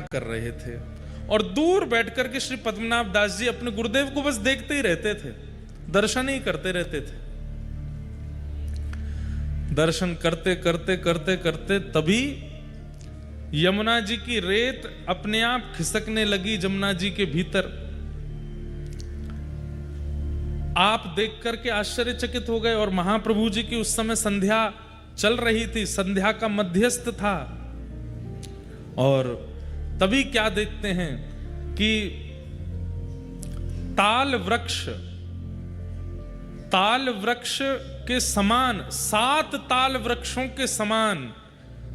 कर रहे थे और दूर बैठकर के श्री पद्मनाभ दास जी अपने गुरुदेव को बस देखते ही रहते थे, दर्शन ही करते रहते थे। दर्शन करते करते करते करते तभी यमुना जी की रेत अपने आप खिसकने लगी जमुना जी के भीतर। आप देख करके आश्चर्यचकित हो गए और महाप्रभु जी की उस समय संध्या चल रही थी, संध्या का मध्यस्थ था। और तभी क्या देखते हैं कि ताल वृक्ष के समान, 7 ताल वृक्षों के समान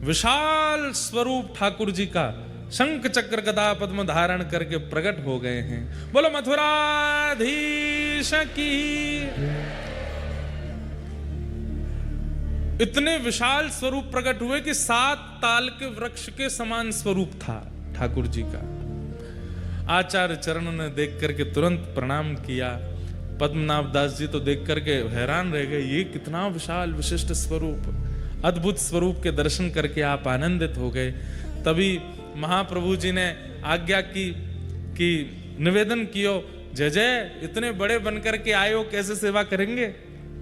विशाल स्वरूप ठाकुर जी का शंख चक्र गदा पद्म धारण करके प्रकट हो गए हैं। बोलो मथुराधीश की। इतने विशाल स्वरूप प्रकट हुए कि 7 ताल के वृक्ष के समान स्वरूप था ठाकुर जी का। आचार्य चरण ने देख करके तुरंत प्रणाम किया। पद्मनाभ दास जी तो देख करके हैरान रह गए, ये कितना विशाल विशिष्ट स्वरूप, अद्भुत स्वरूप के दर्शन करके आप आनंदित हो गए। तभी महाप्रभु जी ने आज्ञा की कि निवेदन कियो, जय जय इतने बड़े बनकर के आए हो, कैसे सेवा करेंगे,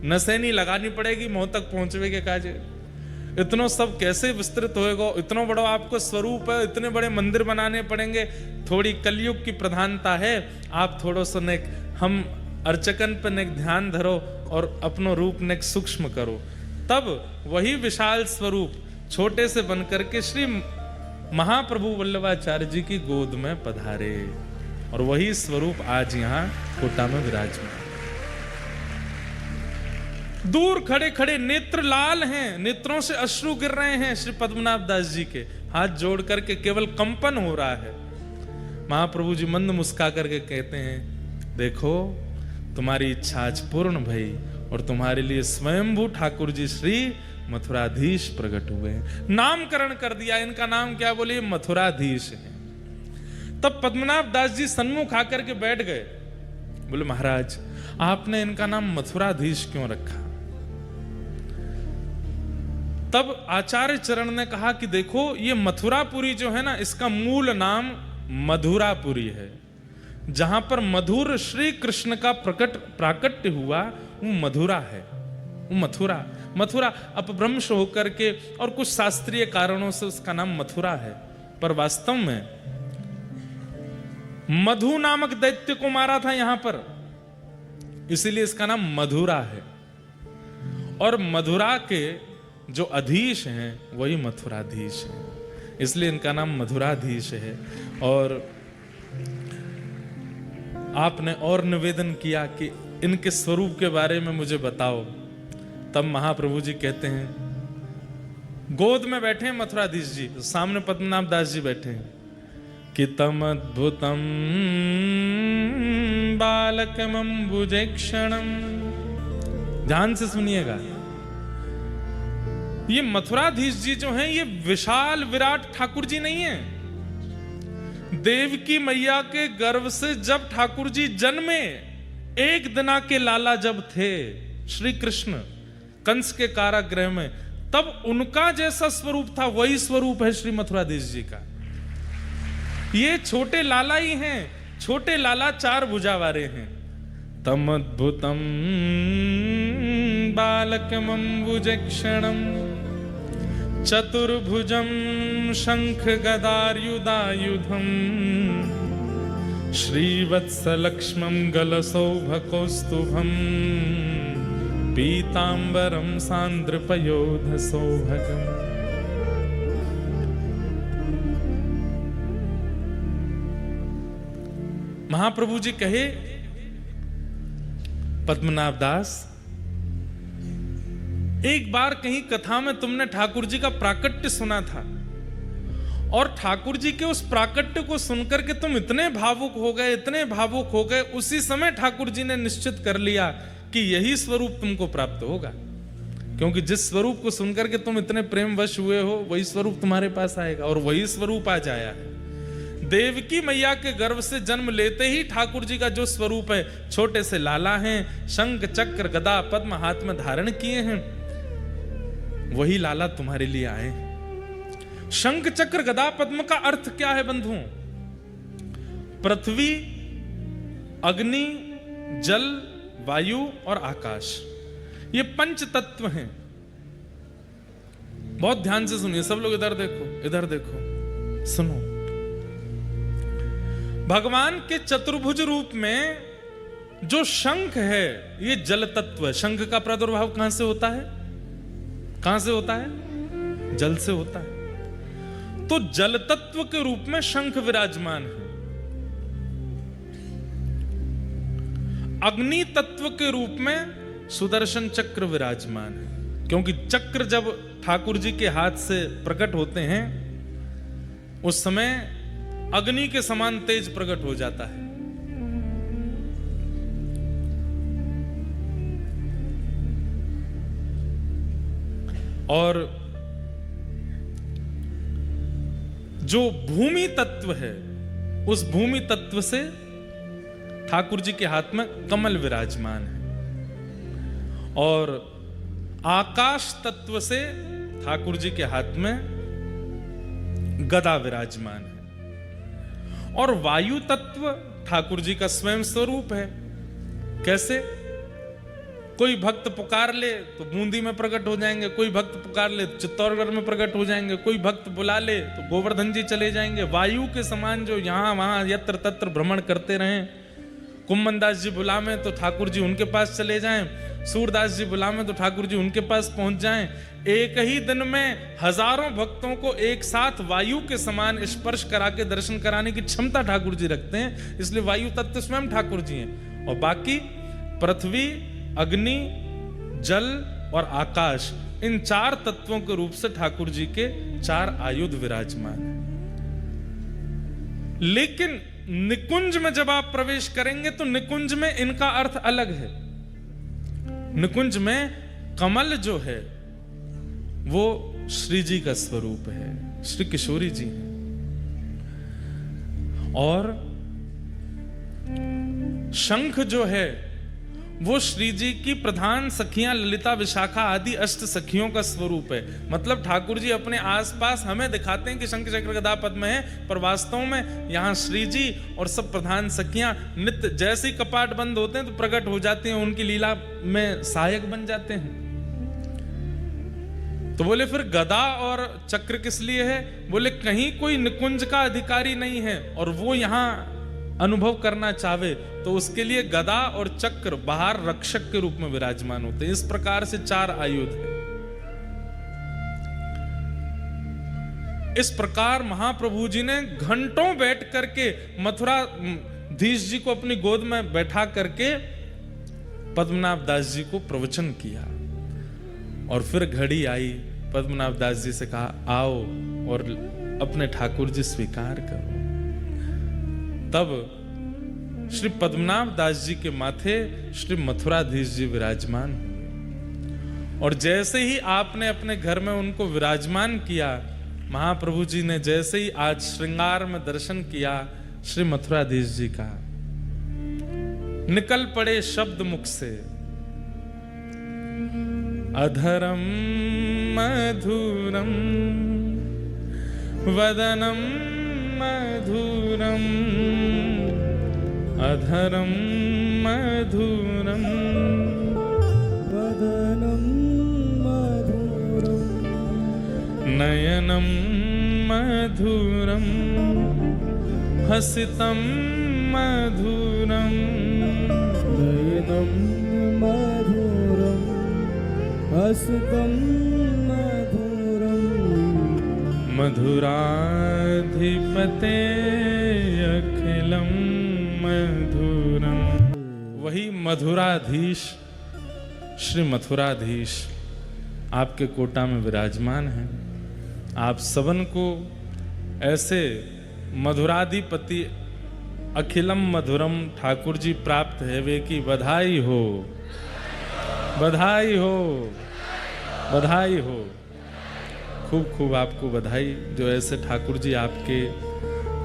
नसैनी लगानी पड़ेगी मोह तक पहुंचवे के काजे, इतनो सब कैसे विस्तृत होएगा, इतना बड़ा आपको स्वरूप है, इतने बड़े मंदिर बनाने पड़ेंगे। थोड़ी कलयुग की प्रधानता है, आप थोड़ो सो ने हम अर्चकन पर ने ध्यान धरो और अपनो रूप ने सूक्ष्म करो। तब वही विशाल स्वरूप छोटे से बनकर के श्री महाप्रभु वल्लभाचार्य जी की गोद में पधारे और वही स्वरूप आज यहाँ कोटा में विराजमान। दूर खड़े खड़े नेत्र लाल हैं, नेत्रों से अश्रु गिर रहे हैं श्री पद्मनाभ दास जी के, हाथ जोड़ करके केवल कंपन हो रहा है। महाप्रभु जी मंद मुस्का करके कहते हैं, देखो तुम्हारी इच्छा आज पूर्ण भई और तुम्हारे लिए स्वयंभू ठाकुर जी श्री मथुराधीश प्रकट हुए हैं। नामकरण कर दिया, इनका नाम क्या बोलिए, मथुराधीश है। तब पद्मनाभ दास जी सन्मुख आकर के बैठ गए। बोले महाराज आपने इनका नाम मथुराधीश क्यों रखा? तब आचार्य चरण ने कहा कि देखो ये मथुरापुरी जो है ना, इसका मूल नाम मधुरापुरी है। जहां पर मधुर श्री कृष्ण का प्राकट्य हुआ वो मधुरा है, वो मथुरा अपभ्रंश होकर के और कुछ शास्त्रीय कारणों से उसका नाम मथुरा है, पर वास्तव में मधु नामक दैत्य को मारा था यहां पर, इसीलिए इसका नाम मधुरा है। और मधुरा के जो अधीश हैं वही मथुराधीश है, इसलिए इनका नाम मधुराधीश है। और आपने और निवेदन किया कि इनके स्वरूप के बारे में मुझे बताओ। तब महाप्रभु जी कहते हैं, गोद में बैठे हैं मथुराधीश जी, सामने पद्मनाभ दास जी बैठे हैं कि तम अद्भुतम बालकमंबुजेक्षणम। ध्यान से सुनिएगा, ये मथुराधीश जी जो हैं ये विशाल विराट ठाकुर जी नहीं है। देवकी मैया के गर्भ से जब ठाकुर जी जन्मे, एक दिना के लाला जब थे श्री कृष्ण कंस के कारागृह में, तब उनका जैसा स्वरूप था वही स्वरूप है श्री मथुराधीश जी का। ये छोटे लाला ही हैं, छोटे लाला 4 भुजा वाले हैं। तम अद्भुतम बालकमंबुजेक्षणम चतुर्भुजम शंख गदार्युधायुधम श्रीवत्सलक्ष्मं गलसौभकौस्तुभम पीतांबरम सांद्रपयोधसौभगम। महाप्रभु जी कहे, पद्मनाभ दास एक बार कहीं कथा में तुमने ठाकुर जी का प्राकट्य सुना था और ठाकुर जी के उस प्राकट्य को सुनकर के तुम इतने भावुक हो गए, इतने भावुक हो गए। उसी समय ठाकुर जी ने निश्चित कर लिया कि यही स्वरूप तुमको प्राप्त होगा, क्योंकि जिस स्वरूप को सुनकर के तुम इतने प्रेमवश हुए हो वही स्वरूप तुम्हारे पास आएगा, और वही स्वरूप आज आया है। देवकी मैया के गर्भ से जन्म लेते ही ठाकुर जी का जो स्वरूप है, छोटे से लाला हैं, शंख चक्र गदा पद्म हाथ में धारण किए हैं, वही लाला तुम्हारे लिए आए। शंख चक्र गदा पद्म का अर्थ क्या है बंधुओं? पृथ्वी, अग्नि, जल, वायु और आकाश, ये पंच तत्व हैं। बहुत ध्यान से सुनिए सब लोग, इधर देखो, इधर देखो, सुनो। भगवान के चतुर्भुज रूप में जो शंख है ये जल तत्व है। शंख का प्रादुर्भाव कहां से होता है? कहां से होता है? जल से होता है। तो जल तत्व के रूप में शंख विराजमान है। अग्नि तत्व के रूप में सुदर्शन चक्र विराजमान है, क्योंकि चक्र जब ठाकुर जी के हाथ से प्रकट होते हैं उस समय अग्नि के समान तेज प्रकट हो जाता है। और जो भूमि तत्व है उस भूमि तत्व से ठाकुर जी के हाथ में कमल विराजमान है, और आकाश तत्व से ठाकुर जी के हाथ में गदा विराजमान है, और वायु तत्व ठाकुर जी का स्वयं स्वरूप है। कैसे? कोई भक्त पुकार ले तो बूंदी में प्रकट हो जाएंगे, कोई भक्त पुकार ले तो चित्तौड़गढ़ में प्रकट हो जाएंगे, कोई भक्त बुला ले तो गोवर्धन जी चले जाएंगे। वायु के समान जो यहां वहां यत्र तत्र भ्रमण करते रहें। कुम्मन दास जी बुलावे तो ठाकुर जी उनके पास चले जाएं, सूरदास जी बुलावे तो ठाकुर जी उनके पास पहुंच जाएं। एक ही दिन में हजारों भक्तों को एक साथ वायु के समान स्पर्श करा के दर्शन कराने की क्षमता ठाकुर जी रखते हैं, इसलिए वायु तत्व स्वयं ठाकुर जी हैं। और बाकी पृथ्वी, अग्नि, जल और आकाश, इन चार तत्वों के रूप से ठाकुर जी के चार आयुध विराजमान हैं। लेकिन निकुंज में जब आप प्रवेश करेंगे तो निकुंज में इनका अर्थ अलग है। निकुंज में कमल जो है वो श्री जी का स्वरूप है, श्री किशोरी जी हैं। और शंख जो है वो श्री जी की प्रधान सखियां ललिता, विशाखा आदि अष्ट सखियों का स्वरूप है। मतलब ठाकुर जी अपने आसपास हमें दिखाते हैं कि शंख चक्र गदा पद्म है, पर वास्तव में यहाँ श्री जी और सब प्रधान सखियां नित्य जैसे ही कपाट बंद होते हैं तो प्रकट हो जाते हैं, उनकी लीला में सहायक बन जाते हैं। तो बोले फिर गदा और चक्र किस लिए है? बोले कहीं कोई निकुंज का अधिकारी नहीं है और वो यहाँ अनुभव करना चाहे तो उसके लिए गदा और चक्र बाहर रक्षक के रूप में विराजमान होते हैं। इस प्रकार से चार आयुध हैं। इस प्रकार महाप्रभु जी ने घंटों बैठ करके मथुराधीश जी को अपनी गोद में बैठा करके पद्मनाभ दास जी को प्रवचन किया। और फिर घड़ी आई, पद्मनाभ दास जी से कहा आओ और अपने ठाकुर जी स्वीकार करो। तब श्री पद्मनाभ दास जी के माथे श्री मथुराधीश जी विराजमान हुए। और जैसे ही आपने अपने घर में उनको विराजमान किया, महाप्रभु जी ने जैसे ही आज श्रृंगार में दर्शन किया श्री मथुराधीश जी का, निकल पड़े शब्द मुख से, अधरम मधुरम वदनम मधुरम, अधरम मधुरम वदनम मधुरम, नयनम मधुरम हसितम मधुरम, नयनम मधुरम हसितम मधुरम, मधुराधिपते अखिलम मधुरम। वही मधुराधीश श्री मथुराधीश आपके कोटा में विराजमान हैं। आप सबन को ऐसे मधुराधिपति अखिलम मधुरम ठाकुर जी प्राप्त है वे की बधाई हो, बधाई हो, बधाई हो। खूब खूब आपको बधाई जो ऐसे ठाकुर जी आपके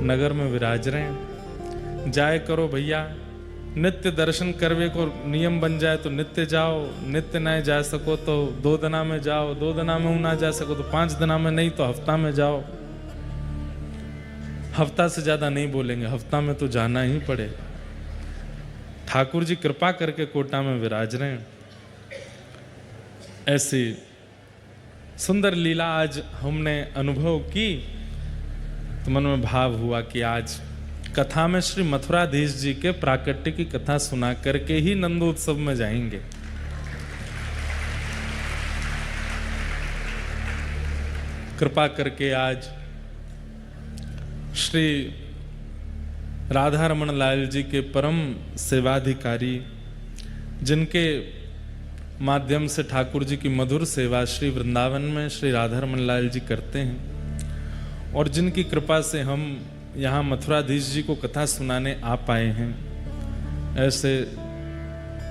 नगर में विराज रहे हैं। जाए करो भैया, नित्य दर्शन करवे को नियम बन जाए तो नित्य जाओ, नित्य नहीं जा सको तो 2 दिना में जाओ, 2 दिना में ना जा सको तो 5 दिना में, नहीं तो हफ्ता में जाओ। हफ्ता से ज्यादा नहीं बोलेंगे, हफ्ता में तो जाना ही पड़ेगा। ठाकुर जी कृपा करके कोटा में विराज रहे हैं। ऐसी सुंदर लीला आज हमने अनुभव की तो मन में भाव हुआ कि आज कथा में श्री मथुराधीश जी के प्राकट्य की कथा सुना करके ही नंदोत्सव में जाएंगे। कृपा करके आज श्री राधा रमन लाल जी के परम सेवाधिकारी, जिनके माध्यम से ठाकुर जी की मधुर सेवा श्री वृंदावन में श्री राधा रमन लाल जी करते हैं और जिनकी कृपा से हम यहाँ मथुराधीश जी को कथा सुनाने आ पाए हैं, ऐसे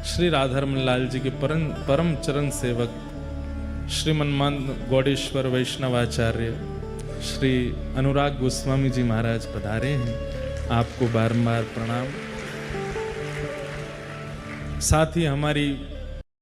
श्री राधा रमन लाल जी के परम चरण सेवक श्री मनमांद गौडेश्वर वैष्णवाचार्य श्री अनुराग गोस्वामी जी महाराज पधारे हैं। आपको बारंबार प्रणाम। साथ ही हमारी